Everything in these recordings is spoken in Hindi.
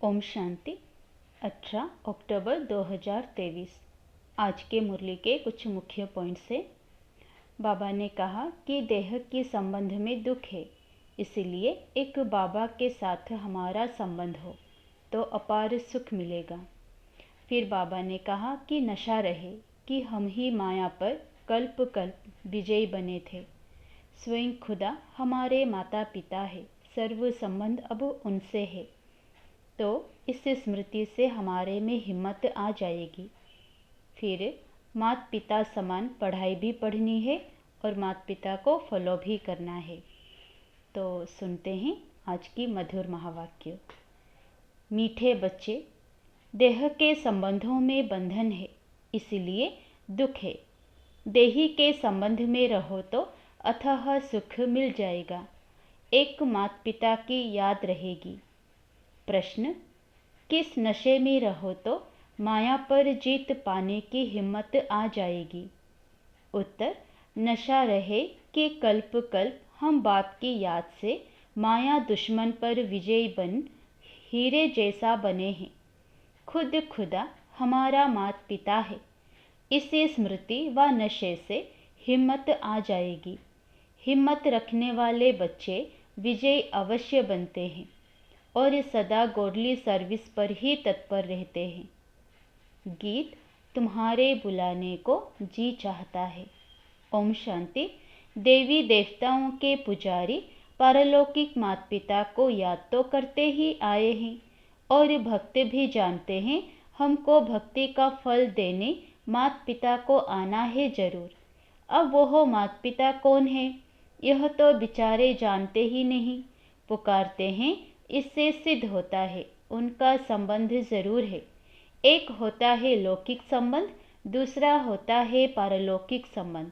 ओम शांति। 18 अक्टूबर 2023। आज के मुरली के कुछ मुख्य पॉइंट्स है। बाबा ने कहा कि देह के संबंध में दुख है, इसलिए एक बाबा के साथ हमारा संबंध हो तो अपार सुख मिलेगा। फिर बाबा ने कहा कि नशा रहे कि हम ही माया पर कल्प कल्प विजयी बने थे। स्वयं खुदा हमारे माता पिता है, सर्व संबंध अब उनसे है, तो इस स्मृति से हमारे में हिम्मत आ जाएगी। फिर माता पिता समान पढ़ाई भी पढ़नी है और माता पिता को फॉलो भी करना है। तो सुनते हैं आज की मधुर महावाक्य। मीठे बच्चे, देह के संबंधों में बंधन है, इसलिए दुख है। देही के संबंध में रहो तो अथाह सुख मिल जाएगा। एक माता पिता की याद रहेगी। प्रश्न, किस नशे में रहो तो माया पर जीत पाने की हिम्मत आ जाएगी? उत्तर, नशा रहे कि कल्प कल्प हम बाप की याद से माया दुश्मन पर विजयी बन हीरे जैसा बने हैं। खुद खुदा हमारा माता पिता है। इसी स्मृति व नशे से हिम्मत आ जाएगी। हिम्मत रखने वाले बच्चे विजयी अवश्य बनते हैं और सदा गॉडली सर्विस पर ही तत्पर रहते हैं। गीत तुम्हारे बुलाने को जी चाहता है। ओम शांति। देवी देवताओं के पुजारी पारलौकिक माता पिता को याद तो करते ही आए हैं और भक्त भी जानते हैं हमको भक्ति का फल देने माता पिता को आना है जरूर। अब वह माता पिता कौन है, यह तो बेचारे जानते ही नहीं। पुकारते हैं, इससे सिद्ध होता है उनका संबंध जरूर है। एक होता है लौकिक संबंध, दूसरा होता है पारलौकिक संबंध।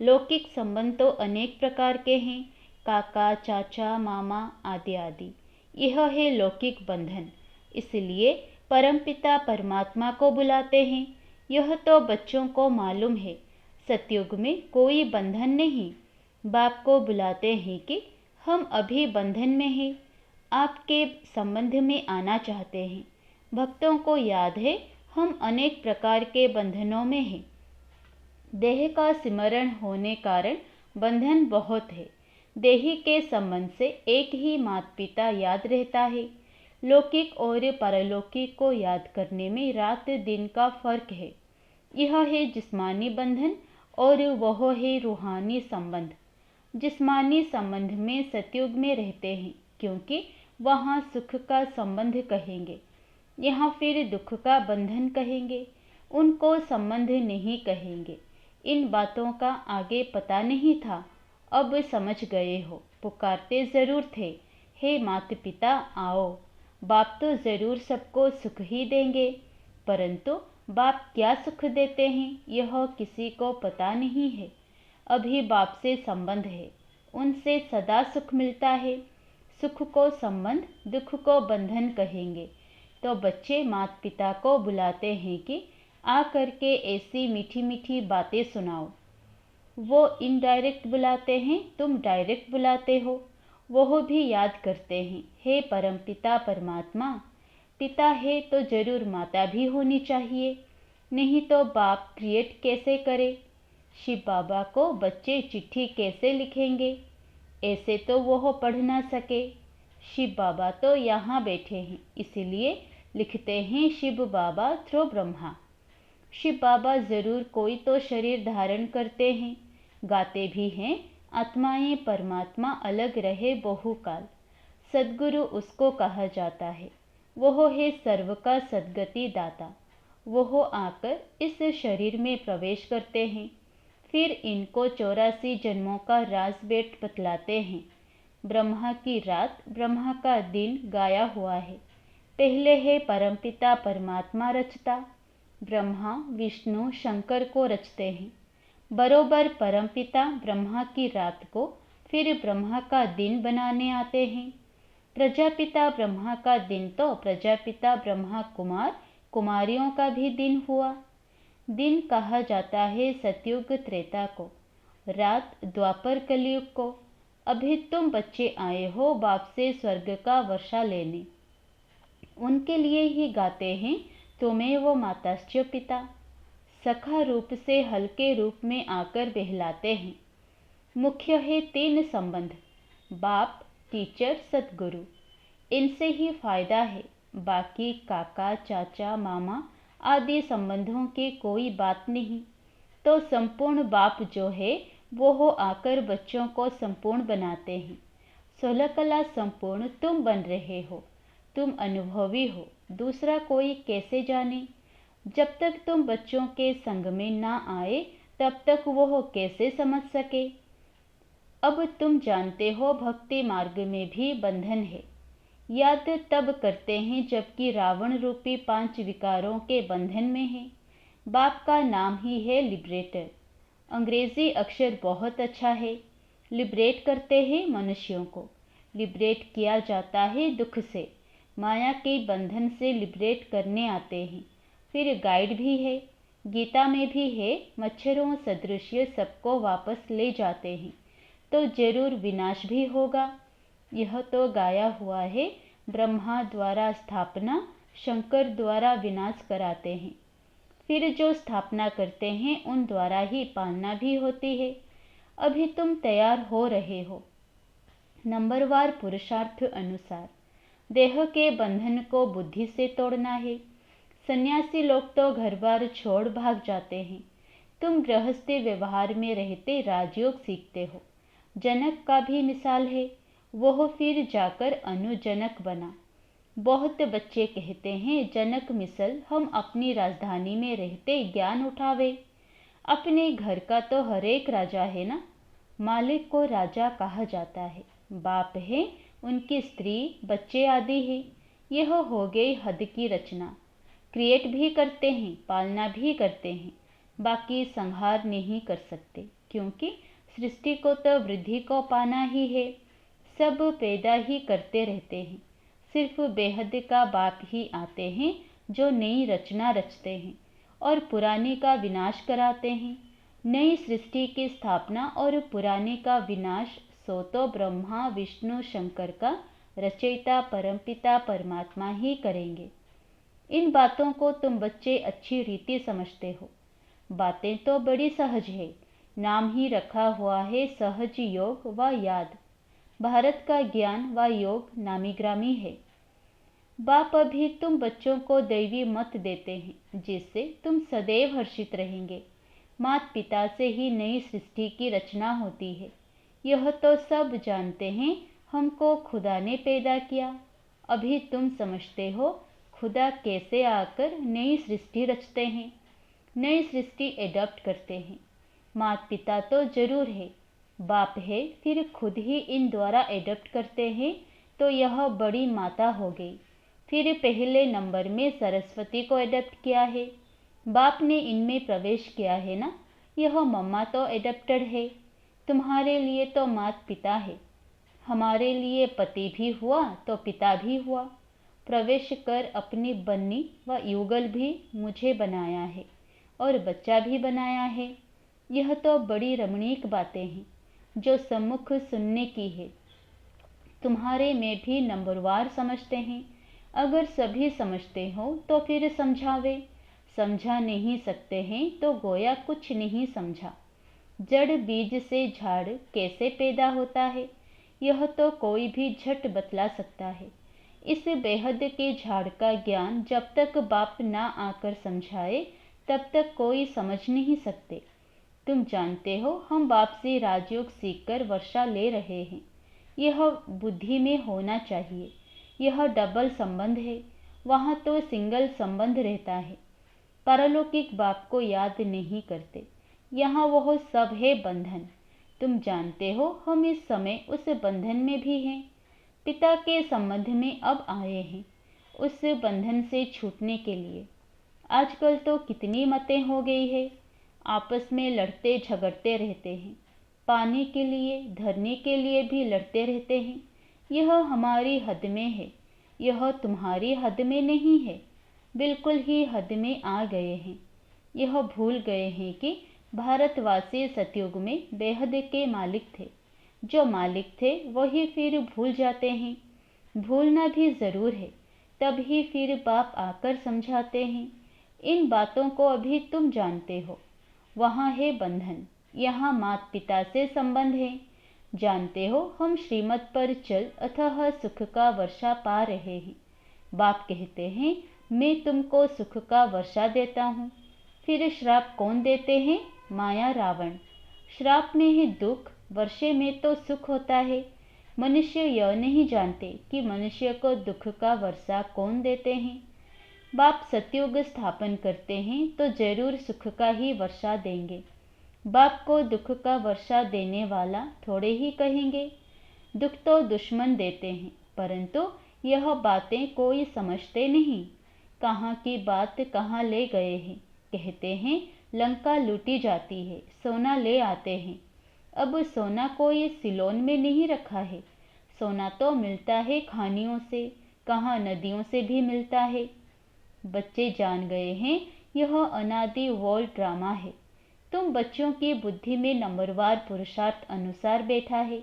लौकिक संबंध तो अनेक प्रकार के हैं, काका चाचा मामा आदि आदि। यह है लौकिक बंधन, इसलिए परमपिता परमात्मा को बुलाते हैं। यह तो बच्चों को मालूम है, सतयुग में कोई बंधन नहीं। बाप को बुलाते हैं कि हम अभी बंधन में हैं, आपके संबंध में आना चाहते हैं। भक्तों को याद है हम अनेक प्रकार के बंधनों में हैं। देह का सिमरण होने कारण बंधन बहुत है। देही के संबंध से एक ही माता पिता याद रहता है। लौकिक और पारलौकिक को याद करने में रात दिन का फर्क है। यह है जिस्मानी बंधन और वह है रूहानी संबंध। जिस्मानी संबंध में सतयुग में रहते हैं, क्योंकि वहाँ सुख का संबंध कहेंगे, यहाँ फिर दुख का बंधन कहेंगे। उनको संबंध नहीं कहेंगे। इन बातों का आगे पता नहीं था, अब समझ गए हो। पुकारते जरूर थे, हे माता पिता आओ। बाप तो जरूर सबको सुख ही देंगे, परंतु बाप क्या सुख देते हैं यह किसी को पता नहीं है। अभी बाप से संबंध है, उनसे सदा सुख मिलता है। सुख को संबंध, दुख को बंधन कहेंगे। तो बच्चे माता पिता को बुलाते हैं कि आ करके ऐसी मीठी मीठी बातें सुनाओ। वो इनडायरेक्ट बुलाते हैं, तुम डायरेक्ट बुलाते हो। वह भी याद करते हैं, हे परमपिता परमात्मा। पिता है तो जरूर माता भी होनी चाहिए, नहीं तो बाप क्रिएट कैसे करे। शिव बाबा को बच्चे चिट्ठी कैसे लिखेंगे, ऐसे तो वह पढ़ ना सके। शिव बाबा तो यहाँ बैठे हैं, इसलिए लिखते हैं शिव बाबा थ्रो ब्रह्मा। शिव बाबा जरूर कोई तो शरीर धारण करते हैं, गाते भी हैं, आत्माएं परमात्मा अलग रहे बहुकाल। सद्गुरु उसको कहा जाता है। वह है सर्व का सद्गति दाता। वह आकर इस शरीर में प्रवेश करते हैं, फिर इनको 84 जन्मों का राज बेट बतलाते हैं। ब्रह्मा की रात, ब्रह्मा का दिन गाया हुआ है। पहले है परमपिता परमात्मा रचता, ब्रह्मा विष्णु शंकर को रचते हैं। बरोबर परमपिता ब्रह्मा की रात को फिर ब्रह्मा का दिन बनाने आते हैं। प्रजापिता ब्रह्मा का दिन तो प्रजापिता ब्रह्मा कुमार कुमारियों का भी दिन हुआ। दिन कहा जाता है सतयुग त्रेता को, रात द्वापर कलयुग को। अभी तुम बच्चे आए हो बाप से स्वर्ग का वर्षा लेने। उनके लिए ही गाते हैं त्वमेव माताश्च पिता। सखा रूप से हल्के रूप में आकर बहलाते हैं। मुख्य है 3 संबंध, बाप, टीचर, सदगुरु। इनसे ही फायदा है, बाकी काका, चाचा, मामा आदि संबंधों की कोई बात नहीं। तो संपूर्ण बाप जो है वो हो आकर बच्चों को संपूर्ण बनाते हैं। 16 कला संपूर्ण तुम बन रहे हो, तुम अनुभवी हो, दूसरा कोई कैसे जाने। जब तक तुम बच्चों के संग में ना आए तब तक वो कैसे समझ सके। अब तुम जानते हो भक्ति मार्ग में भी बंधन है। याद तब करते हैं जबकि रावण रूपी 5 विकारों के बंधन में है। बाप का नाम ही है लिबरेटर। अंग्रेजी अक्षर बहुत अच्छा है। लिबरेट करते हैं मनुष्यों को। लिबरेट किया जाता है दुख से, माया के बंधन से लिबरेट करने आते हैं। फिर गाइड भी है, गीता में भी है, मच्छरों सदृश सबको वापस ले जाते हैं। तो जरूर विनाश भी होगा। यह तो गाया हुआ है, ब्रह्मा द्वारा स्थापना, शंकर द्वारा विनाश कराते हैं। फिर जो स्थापना करते हैं उन द्वारा ही पालना भी होती है। अभी तुम तैयार हो रहे हो। नंबरवार पुरुषार्थ अनुसार देह के बंधन को बुद्धि से तोड़ना है। सन्यासी लोग तो घर बार छोड़ भाग जाते हैं। तुम गृहस्थी व्यवहार में रहते राजयोग सीखते हो। जनक का भी मिसाल है, वह फिर जाकर अनुजनक बना। बहुत बच्चे कहते हैं जनक मिसल हम अपनी राजधानी में रहते ज्ञान उठावे। अपने घर का तो हर एक राजा है ना। मालिक को राजा कहा जाता है। बाप है, उनकी स्त्री, बच्चे आदि है। यह हो गई हद की रचना। क्रिएट भी करते हैं, पालना भी करते हैं, बाकी संहार नहीं कर सकते, क्योंकि सृष्टि को तो वृद्धि को पाना ही है। सब पैदा ही करते रहते हैं। सिर्फ बेहद का बाप ही आते हैं जो नई रचना रचते हैं और पुराने का विनाश कराते हैं। नई सृष्टि की स्थापना और पुराने का विनाश सो तो ब्रह्मा विष्णु शंकर का रचयिता परमपिता परमात्मा ही करेंगे। इन बातों को तुम बच्चे अच्छी रीति समझते हो। बातें तो बड़ी सहज है। नाम ही रखा हुआ है सहज योग व याद। भारत का ज्ञान व योग नामी ग्रामी है। बाप अभी तुम बच्चों को दैवी मत देते हैं जिससे तुम सदैव हर्षित रहेंगे। माता पिता से ही नई सृष्टि की रचना होती है। यह तो सब जानते हैं, हमको खुदा ने पैदा किया। अभी तुम समझते हो खुदा कैसे आकर नई सृष्टि रचते हैं, नई सृष्टि एडॉप्ट करते हैं। माता पिता तो जरूर है, बाप है, फिर खुद ही इन द्वारा एडॉप्ट करते हैं, तो यह बड़ी माता हो गई। फिर पहले नंबर में सरस्वती को एडॉप्ट किया है। बाप ने इनमें प्रवेश किया है ना। यह मम्मा तो एडॉप्टेड है। तुम्हारे लिए तो माता पिता है। हमारे लिए पति भी हुआ तो पिता भी हुआ। प्रवेश कर अपनी बन्नी व युगल भी मुझे बनाया है और बच्चा भी बनाया है। यह तो बड़ी रमणीक बातें हैं जो सम्मुख सुनने की है। तुम्हारे में भी नंबरवार समझते हैं। अगर सभी समझते हो तो फिर समझावे। समझा नहीं सकते हैं तो गोया कुछ नहीं समझा। जड़ बीज से झाड़ कैसे पैदा होता है, यह तो कोई भी झट बतला सकता है। इस बेहद के झाड़ का ज्ञान जब तक बाप ना आकर समझाए तब तक कोई समझ नहीं सकते। तुम जानते हो हम बाप से राजयोग सीखकर वर्षा ले रहे हैं। यह बुद्धि में होना चाहिए। यह डबल संबंध है, वहाँ तो सिंगल संबंध रहता है। पारलौकिक बाप को याद नहीं करते। यहाँ वह सब है बंधन। तुम जानते हो हम इस समय उस बंधन में भी हैं। पिता के संबंध में अब आए हैं, उस बंधन से छूटने के लिए। आजकल तो कितनी मतें हो गई है, आपस में लड़ते झगड़ते रहते हैं। पाने के लिए, धरने के लिए भी लड़ते रहते हैं। यह हमारी हद में है, यह तुम्हारी हद में नहीं है। बिल्कुल ही हद में आ गए हैं। यह भूल गए हैं कि भारतवासी सतयुग में बेहद के मालिक थे। जो मालिक थे वही फिर भूल जाते हैं। भूलना भी जरूर है, तब ही फिर बाप आकर समझाते हैं, इन बातों को अभी तुम जानते हो। वहाँ है बंधन, यहाँ माता पिता से संबंध है। जानते हो हम श्रीमत पर चल अथाह सुख का वर्षा पा रहे हैं। बाप कहते हैं, मैं तुमको सुख का वर्षा देता हूँ। फिर श्राप कौन देते हैं? माया रावण। श्राप में ही दुख, वर्षे में तो सुख होता है। मनुष्य यह नहीं जानते कि मनुष्य को दुख का वर्षा कौन देते हैं। बाप सतयुग स्थापन करते हैं तो जरूर सुख का ही वर्षा देंगे। बाप को दुख का वर्षा देने वाला थोड़े ही कहेंगे। दुख तो दुश्मन देते हैं, परंतु यह बातें कोई समझते नहीं। कहाँ की बात कहाँ ले गए हैं। कहते हैं लंका लूटी जाती है, सोना ले आते हैं। अब सोना कोई सिलोन में नहीं रखा है। सोना तो मिलता है खानियों से, कहाँ नदियों से भी मिलता है। बच्चे जान गए हैं यह अनादि वॉल ड्रामा है। तुम बच्चों की बुद्धि में नंबरवार पुरुषार्थ अनुसार बैठा है।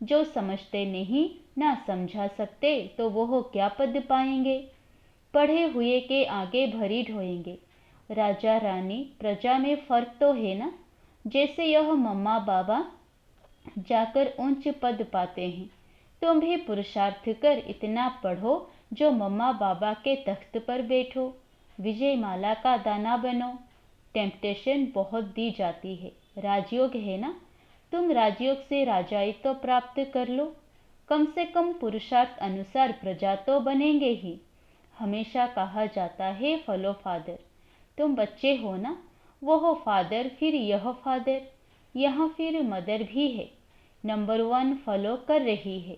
जो समझते नहीं, ना समझा सकते, तो वो क्या पद पाएंगे। पढ़े हुए के आगे भरी ढोएंगे। राजा रानी प्रजा में फर्क तो है ना। जैसे यह मम्मा बाबा जाकर उच्च पद पाते हैं, तुम भी पुरुषार्थ कर इतना पढ़ो जो मम्मा बाबा के तख्त पर बैठो, विजय माला का दाना बनो। टेम्पटेशन बहुत दी जाती है। राजयोग है ना, तुम राजयोग से राजाई तो प्राप्त कर लो। कम से कम पुरुषार्थ अनुसार प्रजा तो बनेंगे ही। हमेशा कहा जाता है फॉलो फादर। तुम बच्चे हो ना, वो हो फादर, फिर यह फादर, यहाँ फिर मदर भी है। नंबर 1 फॉलो कर रही है।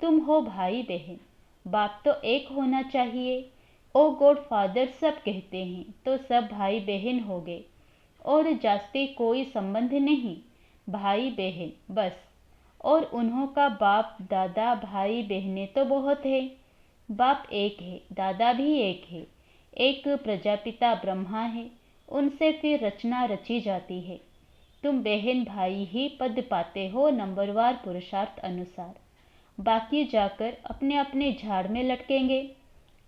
तुम हो भाई बहन। बाप तो एक होना चाहिए। ओ गॉड फादर सब कहते हैं तो सब भाई बहन हो गए, और जास्ती कोई संबंध नहीं, भाई बहन बस। और उन्हों का बाप दादा भाई बहनें तो बहुत है। बाप एक है, दादा भी एक है। एक प्रजापिता ब्रह्मा है, उनसे फिर रचना रची जाती है। तुम बहन भाई ही पद पाते हो नंबरवार पुरुषार्थ अनुसार। बाकी जाकर अपने अपने झाड़ में लटकेंगे।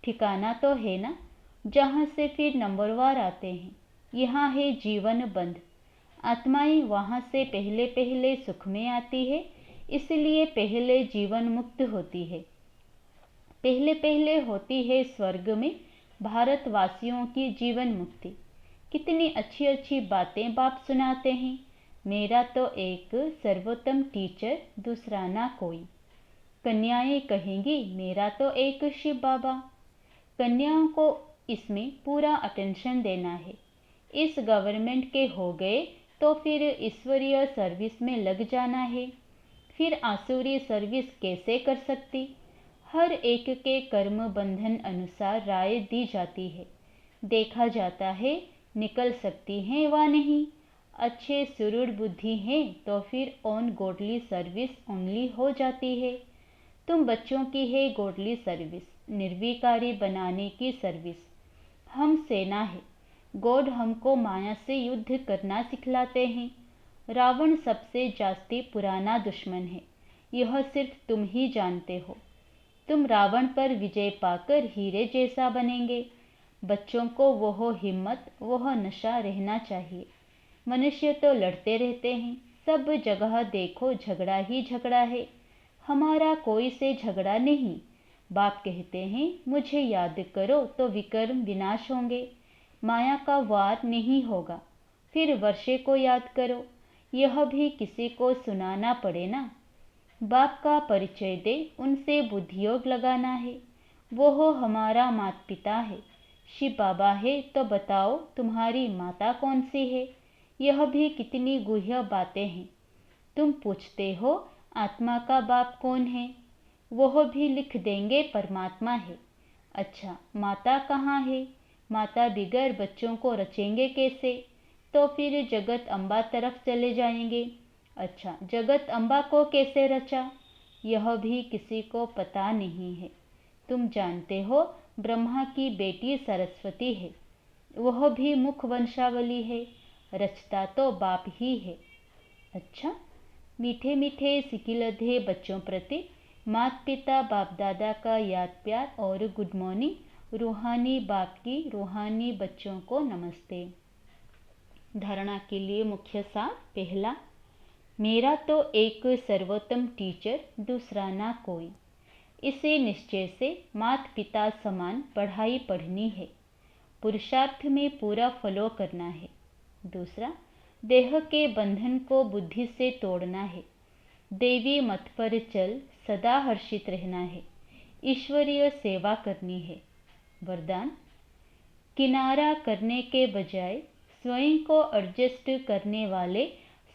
ठिकाना तो है ना, जहाँ से फिर नंबरवार आते हैं। यहाँ है जीवन बंध। आत्माएं वहाँ से पहले पहले सुख में आती है, इसलिए पहले जीवन मुक्त होती है। पहले पहले होती है स्वर्ग में भारतवासियों की जीवन मुक्ति। कितनी अच्छी अच्छी बातें बाप सुनाते हैं। मेरा तो एक सर्वोत्तम टीचर, दूसरा ना कोई। कन्याएं कहेंगी मेरा तो एक शिव बाबा। कन्याओं को इसमें पूरा अटेंशन देना है। इस गवर्नमेंट के हो गए तो फिर ईश्वरीय सर्विस में लग जाना है। फिर आसुरी सर्विस कैसे कर सकती। हर एक के कर्म बंधन अनुसार राय दी जाती है। देखा जाता है निकल सकती हैं व नहीं। अच्छे सुरूढ़ बुद्धि हैं तो फिर ऑन गॉडली सर्विस ओनली हो जाती है। तुम बच्चों की है गॉडली सर्विस, निर्विकारी बनाने की सर्विस। हम सेना है। गॉड हमको माया से युद्ध करना सिखलाते हैं। रावण सबसे जास्ती पुराना दुश्मन है, यह सिर्फ तुम ही जानते हो। तुम रावण पर विजय पाकर हीरे जैसा बनेंगे। बच्चों को वह हिम्मत, वह नशा रहना चाहिए। मनुष्य तो लड़ते रहते हैं, सब जगह देखो झगड़ा ही झगड़ा है। हमारा कोई से झगड़ा नहीं। बाप कहते हैं मुझे याद करो तो विकर्म विनाश होंगे, माया का वार नहीं होगा। फिर वर्षे को याद करो, यह भी किसी को सुनाना पड़े ना। बाप का परिचय दे, उनसे बुद्धियोग लगाना है। वो हो हमारा माता पिता है। शिव बाबा है तो बताओ तुम्हारी माता कौन सी है। यह भी कितनी गुह्य बातें हैं। तुम पूछते हो आत्मा का बाप कौन है, वह भी लिख देंगे परमात्मा है। अच्छा माता कहाँ है। माता बिगर बच्चों को रचेंगे कैसे, तो फिर जगत अम्बा तरफ चले जाएंगे। अच्छा जगत अम्बा को कैसे रचा, यह भी किसी को पता नहीं है। तुम जानते हो ब्रह्मा की बेटी सरस्वती है, वह भी मुख वंशावली है। रचता तो बाप ही है। अच्छा मीठे मीठे सिकिलधे बच्चों प्रति माता पिता बाप दादा का याद प्यार और गुड मॉर्निंग। रूहानी बाप की रूहानी बच्चों को नमस्ते। धारणा के लिए मुख्य सार। पहला, मेरा तो एक सर्वोत्तम टीचर दूसरा ना कोई। इसे निश्चय से माता पिता समान पढ़ाई पढ़नी है, पुरुषार्थ में पूरा फॉलो करना है। दूसरा, देह के बंधन को बुद्धि से तोड़ना है, देवी मत पर चल सदा हर्षित रहना है, ईश्वरीय सेवा करनी है। वरदान, किनारा करने के बजाय स्वयं को एडजस्ट करने वाले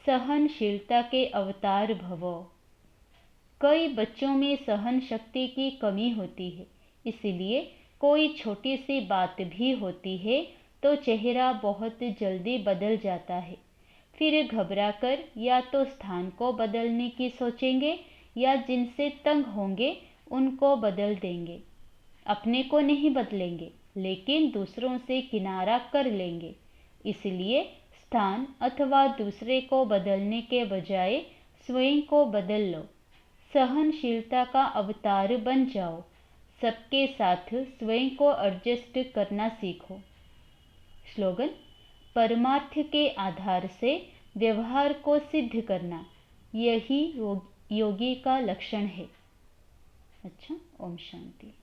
सहनशीलता के अवतार भवो। कई बच्चों में सहन शक्ति की कमी होती है, इसलिए कोई छोटी सी बात भी होती है तो चेहरा बहुत जल्दी बदल जाता है। फिर घबराकर या तो स्थान को बदलने की सोचेंगे या जिनसे तंग होंगे उनको बदल देंगे। अपने को नहीं बदलेंगे, लेकिन दूसरों से किनारा कर लेंगे। इसलिए स्थान अथवा दूसरे को बदलने के बजाय स्वयं को बदल लो। सहनशीलता का अवतार बन जाओ। सबके साथ स्वयं को एडजस्ट करना सीखो। स्लोगन, परमार्थ के आधार से व्यवहार को सिद्ध करना, यही योगी का लक्षण है। अच्छा, ओम शांति।